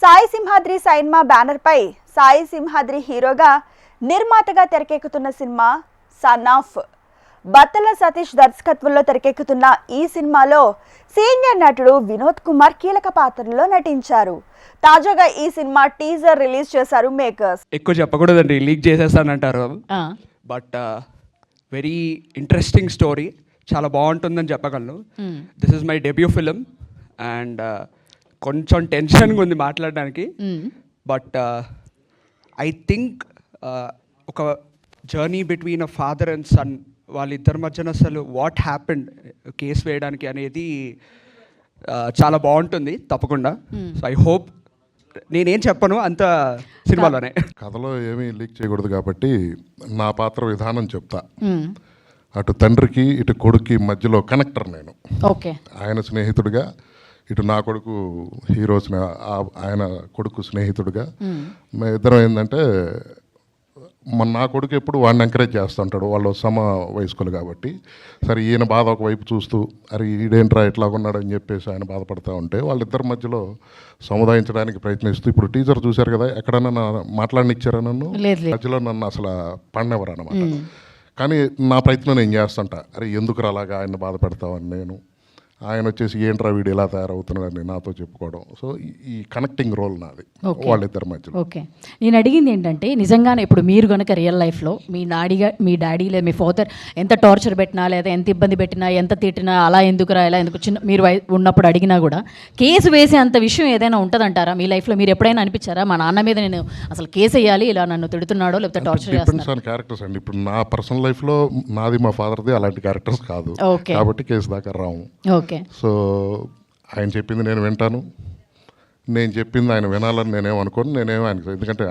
Sai Simhadri సైన్మా banner పై సాయి సింహాద్రి హీరోగా నిర్మాతగా తెరకెక్కుతున్న cinema son of. Battala Satish దర్శకత్వంలో తెరకెక్కుతున్న ఈ సినిమాలో సీనియర్ నటుడు వినోద్ కుమార్ కీలక పాత్రలో నటించారు. తాజాగా ఈ సినిమా టీజర్ రిలీజ్ చేశారు మేకర్స్. ఎక్కువ చెప్పకూడదండి, లీక్ చేసేస్తానంటారు. బట్ వెరీ ఇంట్రెస్టింగ్ స్టోరీ, చాలా బాగుంటుందని చెప్పగలను. This is my debut film and కొంచెం టెన్షన్గా ఉంది మాట్లాడడానికి. బట్ ఐ థింక్ ఒక journey between a father and son, వాళ్ళిద్దరి మధ్యన అసలు వాట్ హ్యాపెండ్ కేసు వేయడానికి అనేది చాలా బాగుంటుంది తప్పకుండా. సో ఐ హోప్, నేనేం చెప్పను అంత సినిమాలోనే. కథలో ఏమీ లీక్ చేయకూడదు కాబట్టి నా పాత్ర విధానం చెప్తా. అటు తండ్రికి ఇటు కొడుక్కి మధ్యలో కనెక్టర్ నేను. ఆయన స్నేహితుడిగా, ఇటు నా కొడుకు హీరో ఆయన కొడుకు స్నేహితుడిగా మేము ఇద్దరం ఏంటంటే, నా కొడుకు ఎప్పుడు వాడిని ఎంకరేజ్ చేస్తుంటాడు, వాళ్ళు సమ వయస్కులు కాబట్టి. సరే ఈయన బాధ ఒకవైపు చూస్తూ, అరే ఈడేంట్రా ఇట్లా ఉన్నాడు అని చెప్పేసి ఆయన బాధపడుతూ ఉంటే వాళ్ళిద్దరి మధ్యలో సముదాయించడానికి ప్రయత్నిస్తూ, ఇప్పుడు టీచర్ చూశారు కదా, ఎక్కడన్నా మాట్లాడనిచ్చారా నన్ను? మధ్యలో నన్ను అసలు పడినెవరు అనమాట. కానీ నా ప్రయత్నం నేను చేస్తుంటా, అరే ఎందుకు అలాగా ఆయన బాధ పెడతామని. నేను ఆయన వచ్చేసి ఏంట్రా వీడు ఇలా తయారవుతున్నాడని నాతో చెప్పుకోవడం. సో ఈ కనెక్టింగ్ రోల్ నాది వాళ్ళిద్దరి మధ్యలో. ఓకే, నేను అడిగింది ఏంటంటే, నిజంగానే ఇప్పుడు మీరు కనుక రియల్ లైఫ్లో మీ డాడీ లేదా మీ ఫాదర్ ఎంత టార్చర్ పెట్టినా, లేదా ఎంత ఇబ్బంది పెట్టినా, ఎంత తిట్టినా, అలా ఎందుకురా ఇలా ఎందుకు చిన్న మీరు ఉన్నప్పుడు అడిగినా కూడా కేసు వేసే అంత విషయం ఏదైనా ఉంటుందంటారా మీ లైఫ్లో? మీరు ఎప్పుడైనా అనిపించారా మా నాన్న మీద నేను అసలు కేసు వేయాలి, ఇలా నన్ను తిడుతున్నాడో లేకపోతే టార్చర్ చేస్తున్నాడో? క్యారెక్టర్స్ అండి, ఇప్పుడు నా పర్సనల్ లైఫ్లో నాది మా ఫాదర్ది అలాంటి క్యారెక్టర్స్ కాదు కాబట్టి కేసు దాకా రాము. సో ఆయన చెప్పింది నేను వింటాను, నేను చెప్పింది ఆయన వినాలని నేనేమనుకోను. ఆయనకు, ఎందుకంటే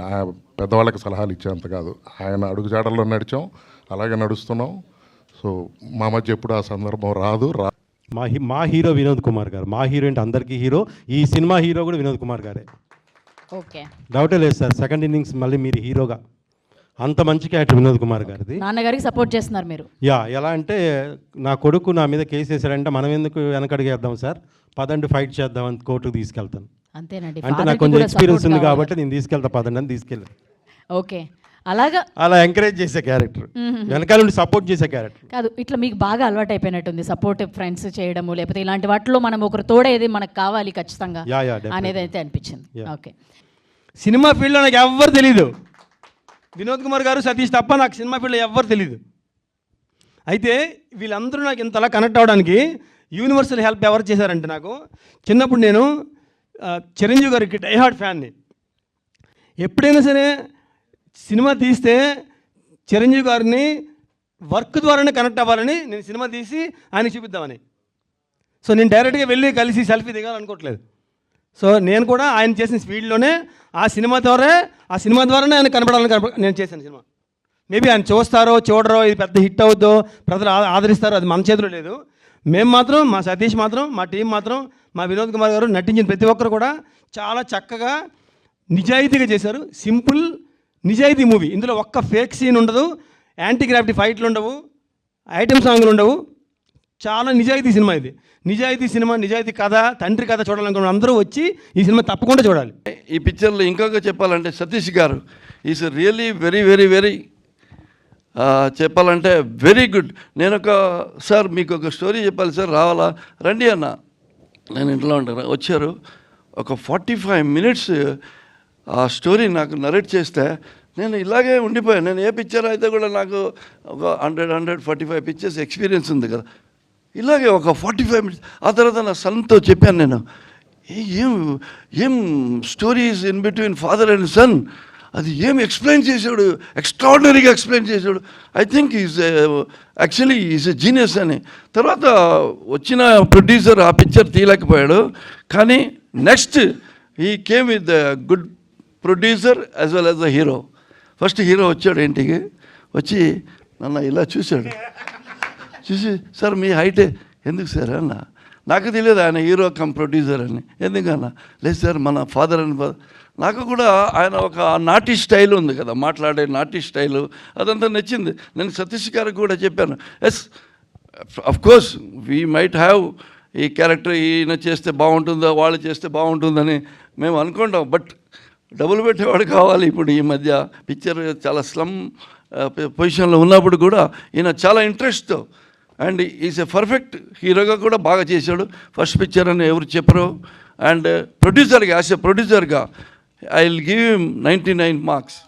పెద్దవాళ్ళకి సలహాలు ఇచ్చేంత కాదు, ఆయన అడుగుజాడల్లో నడిచాం, అలాగే నడుస్తున్నాం. సో మా మధ్య ఎప్పుడు ఆ సందర్భం రాదు. మా హీరో వినోద్ కుమార్ గారు, మా హీరో అంటే అందరికీ హీరో. ఈ సినిమా హీరో కూడా వినోద్ కుమార్ గారే, డౌటే లేదు సార్. సెకండ్ ఇన్నింగ్స్ మళ్ళీ మీరు హీరోగా, అంత మంచి క్యారెక్టర్ వినోద్ కుమార్ గారిది. నాన్నగారికి సపోర్ట్ చేస్తున్నారు మీరు? ఎలా అంటే, నా కొడుకు నా మీద కేసు వేసాడంటే మనం ఎందుకు వెనకడిగేద్దాం సార్, పదండి ఫైట్ చేద్దామని కోర్టుకు తీసుకెళ్తాను. అంతేనండి, అంటే నాకు కొంచెం ఎక్స్పీరియన్స్ ఉంది కాబట్టి నేను తీసుకెళ్తా, పదండి అని తీసుకెళ్ళాను. ఓకే, అలా ఎంకరేజ్ చేసే క్యారెక్టర్, వెనకాల నుండి సపోర్ట్ చేసే క్యారెక్టర్ కాదు. ఇట్లా మీకు బాగా అలవాటు అయిపోయినట్టుంది సపోర్టివ్ ఫ్రెండ్స్ చేయడము, లేకపోతే ఇలాంటి వాటిలో మనం ఒకరు తోడేది మనకు కావాలి ఖచ్చితంగా అనేది అయితే అనిపించింది. ఓకే, సినిమా ఫీల్డ్లో నాకు ఎవ్వరు తెలీదు, వినోద్ కుమార్ గారు, సతీష్ తప్ప నాకు సినిమా ఫీల్డ్లో ఎవ్వరు తెలీదు. అయితే వీళ్ళందరూ నాకు ఇంతలా కనెక్ట్ అవ్వడానికి యూనివర్సల్ హెల్ప్ ఎవరు చేశారంటే, నాకు చిన్నప్పుడు నేను చిరంజీవి గారికి డైహార్డ్ ఫ్యాన్ని. ఎప్పుడైనా సరే సినిమా తీస్తే చిరంజీవి గారిని వర్క్ ద్వారానే కనెక్ట్ అవ్వాలని నేను సినిమా తీసి ఆయనకి చూపిద్దామని. సో నేను డైరెక్ట్గా వెళ్ళి కలిసి సెల్ఫీ దిగాలనుకోవట్లేదు. సో నేను కూడా ఆయన చేసిన స్పీడ్లోనే ఆ సినిమా ద్వారానే ఆయన కనపడాలని నేను చేశాను సినిమా. మేబీ ఆయన చూస్తారో చూడరో, ఇది పెద్ద హిట్ అవుద్దో, ప్రజలు ఆదరిస్తారో, అది మన చేతిలో లేదు. మేము మాత్రం, మా సతీష్ మాత్రం, మా టీం మాత్రం, మా వినోద్ కుమార్ గారు నటించిన ప్రతి ఒక్కరు కూడా చాలా చక్కగా నిజాయితీగా చేశారు. సింపుల్ నిజాయితీ మూవీ. ఇందులో ఒక్క ఫేక్ సీన్ ఉండదు, యాంటీ గ్రావిటీ ఫైట్లు ఉండవు, ఐటెం సాంగ్లు ఉండవు. చాలా నిజాయితీ సినిమా ఇది. నిజాయితీ సినిమా, నిజాయితీ కథ, తండ్రి కథ చూడాలనుకున్న అందరూ వచ్చి ఈ సినిమా తప్పకుండా చూడాలి. ఈ పిక్చర్లో ఇంకొక చెప్పాలంటే, సతీష్ గారు is really very very very చెప్పాలంటే వెరీ గుడ్. నేను సార్ మీకు ఒక స్టోరీ చెప్పాలి సార్, రావాలా? రండి అన్న, నేను ఇంట్లో ఉంటాను. వచ్చారు, ఒక 45 minutes ఆ స్టోరీ నాకు నరేట్ చేస్తే నేను ఇలాగే ఉండిపోయాను. నేను ఏ పిక్చర్ అయితే కూడా నాకు ఒక 145 పిక్చర్స్ ఎక్స్పీరియన్స్ ఉంది కదా, ఇలాగే ఒక 45 minutes. ఆ తర్వాత నా సన్తో చెప్పాను నేను, ఏం stories in between father and son, అది ఏం ఎక్స్ప్లెయిన్ చేశాడు, ఎక్స్ట్రాడినరీగా ఎక్స్ప్లెయిన్ చేశాడు. I think actually is a genius అని. తర్వాత వచ్చిన ప్రొడ్యూసర్ ఆ పిక్చర్ తీయలేకపోయాడు, కానీ next he came with the good producer as well as the hero. First hero వచ్చాడు ఇంటికి, వచ్చి నన్ను ఇలా చూశాడు, చూసి సార్ మీ హైటే ఎందుకు సార్ అన్న, నాకు తెలియదు ఆయన హీరో కమ్ ప్రొడ్యూసర్ అని. ఎందుకన్నా? లేదు సార్ మన ఫాదర్ అని. నాకు కూడా ఆయన ఒక నాటి స్టైల్ ఉంది కదా, మాట్లాడే నాటి స్టైలు, అదంతా నచ్చింది. నేను సతీష్ గారికి కూడా చెప్పాను, yes of course we might have ఈ క్యారెక్టర్ ఈయన చేస్తే బాగుంటుందో వాళ్ళు చేస్తే బాగుంటుందని మేము అనుకుంటాం. బట్ డబ్బులు పెట్టేవాడు కావాలి. ఇప్పుడు ఈ మధ్య పిక్చర్ చాలా స్లమ్ పొజిషన్లో ఉన్నప్పుడు కూడా ఈయన చాలా ఇంట్రెస్ట్తో అండ్ ఈజ్ ఎ పర్ఫెక్ట్ హీరోగా కూడా బాగా చేశాడు. ఫస్ట్ పిక్చర్ అని ఎవరు చెప్పరు. అండ్ ప్రొడ్యూసర్గా యాజ్ ఎ ప్రొడ్యూసర్గా I will give him 99 marks.